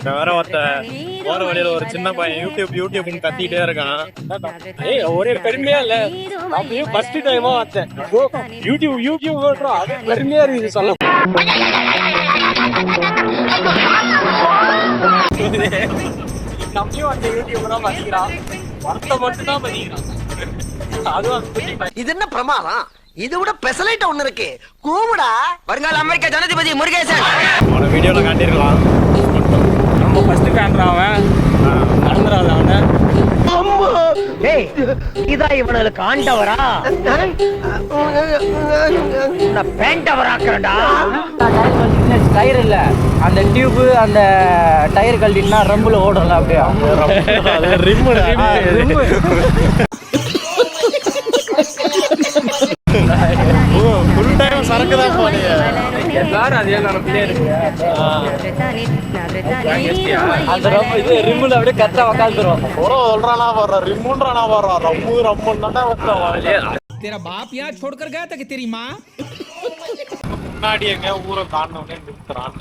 வேற போற வழியில ஒரு சின்ன பையன் யூடியூப்னு கத்திட்டே இருக்கான். ஒரே பெருமையா இல்ல, அப்படியே ஃபர்ஸ்ட் டைமா பார்த்தேன். யூடியூப் ஓட்டுறோம், அது பெருமையா இருக்குது சொல்ல. நம்மளும் அந்த யூடியூப் தான் மதிக்கிறான், வார்த்தை மட்டும் தான் மதிக்கிறான். இது என்ன பிரமாதம்? இது விட பெசலைட் ஒண்ணு இருக்கு, கூவுடா. வருங்கால அமெரிக்கா ஜனாதிபதி முருகேசன் அவன வீடியோல காட்டிருக்கலாம். நம்ம ஃபர்ஸ்ட் கேமரா அவன் நடந்துறாத அவன. டேய், இதா இவனுக்கு ஆண்டவரா? நான் பேண்டவராக்குறேன்டா. டயர் இல்ல, அந்த டியூப் அந்த டயர் கழட்டினா ரம்புல ஓடல அப்படியே. ரிம்மு ஃபுல் டைம் சரக்கு தான் போறீங்க எல்லாரும். அதே நினைப்பிலே இருக்கு. அந்த ரம்பு இது ரிம்முல அப்படியே கரெக்டா உட்காந்துரும். சொல்றானா வர்ற ரிம்முன்றானா வர்றா ரம்முன்னா तेरा बाप यहाँ छोड़कर गया था कि तेरी माँ? முன்னாடி எங்க ஊரை தாண்டினே நிறுத்துறான்.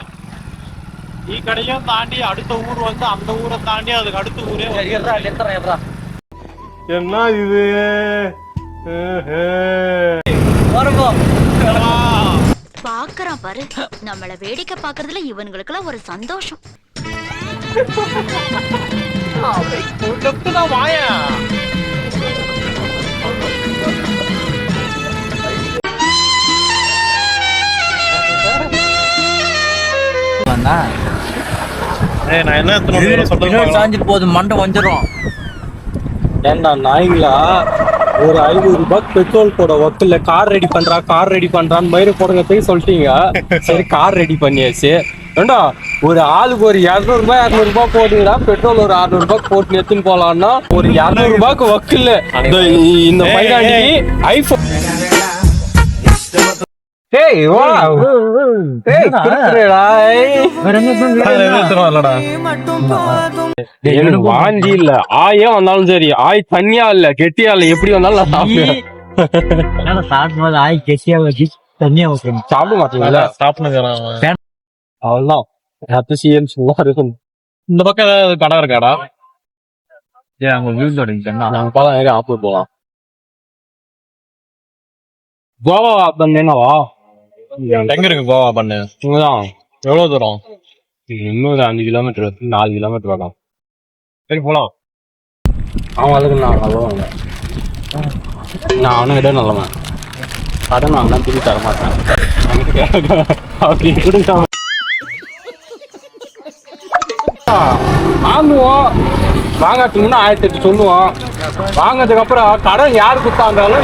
நீ கடையும் தாண்டி அடுத்த ஊர் வந்து அந்த ஊரை தாண்டி அதுக்கு அடுத்த ஊரே என்ன இது? பாக்குறான் பாரு, நம்மள வேடிக்கை பாக்குறதுல இவனுங்களுக்குலாம் ஒரு சந்தோஷம். வாயா நான் என்ன சாஞ்சிட்டு போகுது, மண்டை வந்துடும். ஏண்டா நாய்ங்களா, ஒரு 500 ரூபாய் பெட்ரோல் போட ஒத்துல கார் ரெடி பண்றான்னு மயிறு போடுங்க சொல்லிட்டீங்க. சரி, கார் ரெடி பண்ணியாச்சு. ஏண்டா ஒரு ஆளுக்கு ஒரு 200 ரூபாய் போடுங்கடா, பெட்ரோல் ஒரு 600 ரூபாய் போட்டு எடுத்துன்னு போலான்னா ஒரு 200 ரூபாய்க்கு வக்கில்ல. இந்த பையனாண்டி ஐபோன் வாந்தி இல்ல, ஆயே வந்தாலும் சரி, ஆய் தண்ணியா இல்ல கெட்டியா இல்ல, எப்படி வந்தாலும் நான் சாப்பிடுவேன். சாப்பிடும்போது ஆய் கெட்டியா வச்சு தண்ணியா வைக்கணும். சாப்பிட மாட்டீங்களா? சாப்பிடுங்க அவ்வளவுதான். இந்த பக்கம் ஏதாவது கடை இருக்காடா? நாங்க போலாம், ஆப்பூர் போலாம். கோவா பண்ணேனாவா? எங்க இருக்கு கோவா பண்ணு? இங்கதான். எவ்வளவு தூரம்? இன்னும் 5 கிலோமீட்டர் 4 கிலோமீட்டர் வரும். சரி போலாம். அவன் அதுக்கு நான் நல்லவன், நான் அவனை விட நல்லவன். கடன் வாங்கினா திருப்பி தர மாட்டேன். அப்படி கொடுங்க வாங்குவோம். வாங்கிறதுக்கு முன்னா 1008 சொல்லுவோம். வாங்கினதுக்கு அப்புறம் கடன் யாரு கொடுத்தாந்தாலும்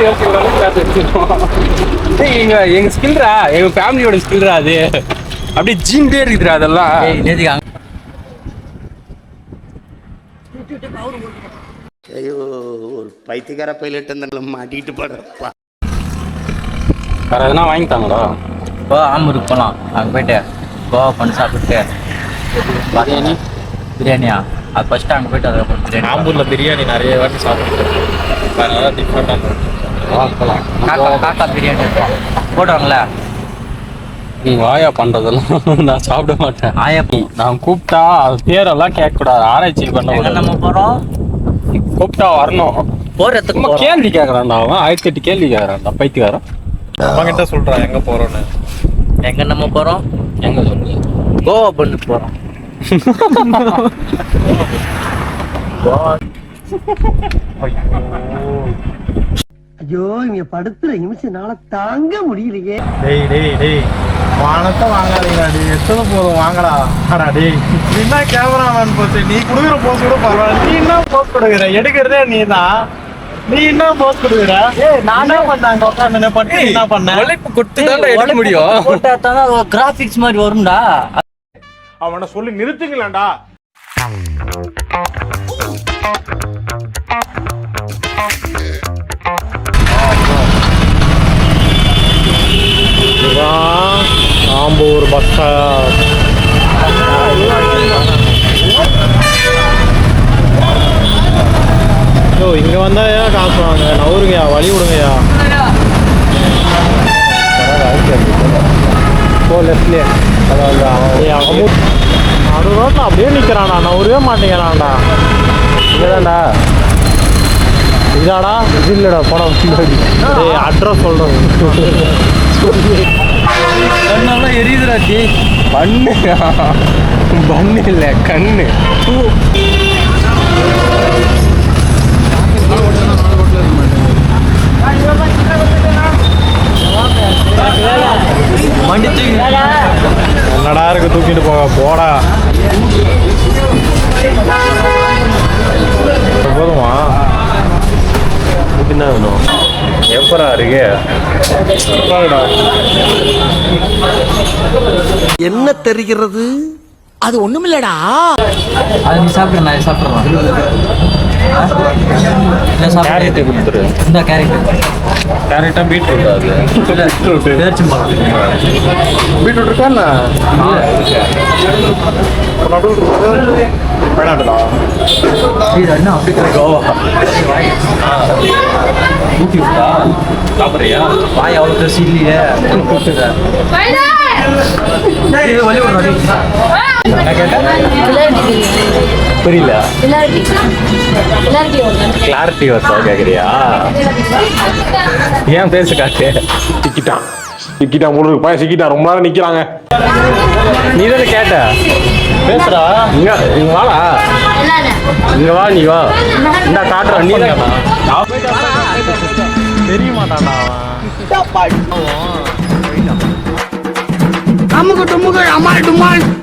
எங்க ஸ்கில்ரா, எங்க ஃபேமிலியோட ஸ்கில்ரா அது. அப்படியே ஜீன்டே இருக்குதுரா அதெல்லாம். ஐயோ, ஒரு பைத்தியக்கார பைலட் இருந்தாலும் மாட்டிக்கிட்டு போடுறப்பா. வேற எதுனா வாங்கிட்டாங்களா? இப்போ ஆம்பூருக்கு போகலாம். அங்கே போயிட்டு கோவா பண்ணி சாப்பிட்டு பிரியாணியா, அது ஃபர்ஸ்ட் அங்கே போயிட்டு அதுக்கப்புறம் பிரியாணி. ஆம்பூர்ல பிரியாணி நிறைய வாட்டி சாப்பிட்டுருக்கேன். டிஃப்ரெண்டாக காக்கா பிரியாணி இருக்கும் போடுவாங்களே. வாயா பண்றதெல்லாம் நான் சாப்பிட மாட்டேன். ஆயா நான் கூப்பிட்டா அது பேரெல்லாம் கேட்க கூடாது, ஆராய்ச்சி பண்ண. நம்ம போறோம், கூப்பிட்டா வரணும். போறதுக்கு கேள்வி கேட்கறான்டா அவன், 1008 கேள்வி கேட்கறான்டா பைத்தியக்காரன். அவன்கிட்ட சொல்றான் எங்க போறோன்னு. எங்க நம்ம போறோம்? எங்க சொல்றேன்? கோவா பண்ணு போறோம். ஐயோ, இங்க படுத்துற நிமிஷம்னால தாங்க முடியலையே. டேய் வானத்தை வாங்காதீங்கடா, எத்தனை போதும் வாங்கடா. டேய் நீ என்ன கேமராமேன் போச்சு, நீ குடுக்குற போஸ் கூட பரவாயில்ல. நீ என்ன போஸ் கொடுக்குற, எடுக்கிறதே நீ தான். நீ என்ன போஸ் கொடுக்குற? நானே பண்ணாங்க உட்காந்து பட்டு என்ன பண்ண? உழைப்பு கொடுத்து தான் எடுக்க முடியும். கிராபிக்ஸ் மாதிரி வரும்டா. அவனை சொல்லி நிறுத்துங்களேன்டா. Ambur bus stop. இங்க வந்தா ஏன் காசு வாங்க? நவுருங்கயா, வழி விடுங்கயா. போ லெஃப்ட்லயே. நடு ரோட்டில் அப்படியே நிற்கிறான்டா, நான் உருவே மாட்டேங்கிறான்டா. இங்கதான்டா. இதாடா, இது இல்லைடா படம். அட்ரஸ் சொல்கிறேன். கண்ணெல்லாம் எரியுதுராச்சி. பண்ணு பண்ணு இல்லை கண்ணு. வண்டி தூக்கி என்னடா இருக்கு தூக்கிட்டு போக போடா. போதுமா? என்ன வேணும்? எப்பரா இருக்கு? என்ன தெரிகிறது? அது ஒண்ணுமில்லடா. அது நீ சாப்பிட்ற, நான் சாப்பிட்றேன். கேரட் கொடுத்துரு. இந்த கேரட் கேரட்டா பீட்ரூட்? அது பேரிச்சம்பழம். பீட்ரூட் இருக்கா என்ன? வேணாண்டா. இது என்ன அப்படி கோவா ஊட்டி விட்டா சாப்பிட்றியா? வாய் அவ்வளோ பெருசு இல்லையே. வழி விடுறா. என்ன கேட்டேன்? புரியல. கிளாரிட்டி வருதா கேட்குறியா? ஏன் பேச காட்டு. சிக்கிட்டான் முழுக்கு பையன் சிக்கிட்டான். ரொம்ப நேரம் நிற்கிறாங்க. நீ தானே கேட்ட? பேசுறா. இங்க வாடா. இங்க வா, நீ வா. இந்த காட்டுறான். நீ தான் தெரிய மாட்டான்டா அவன். அமுக்கு டுமுக்கு அமால் டுமால்.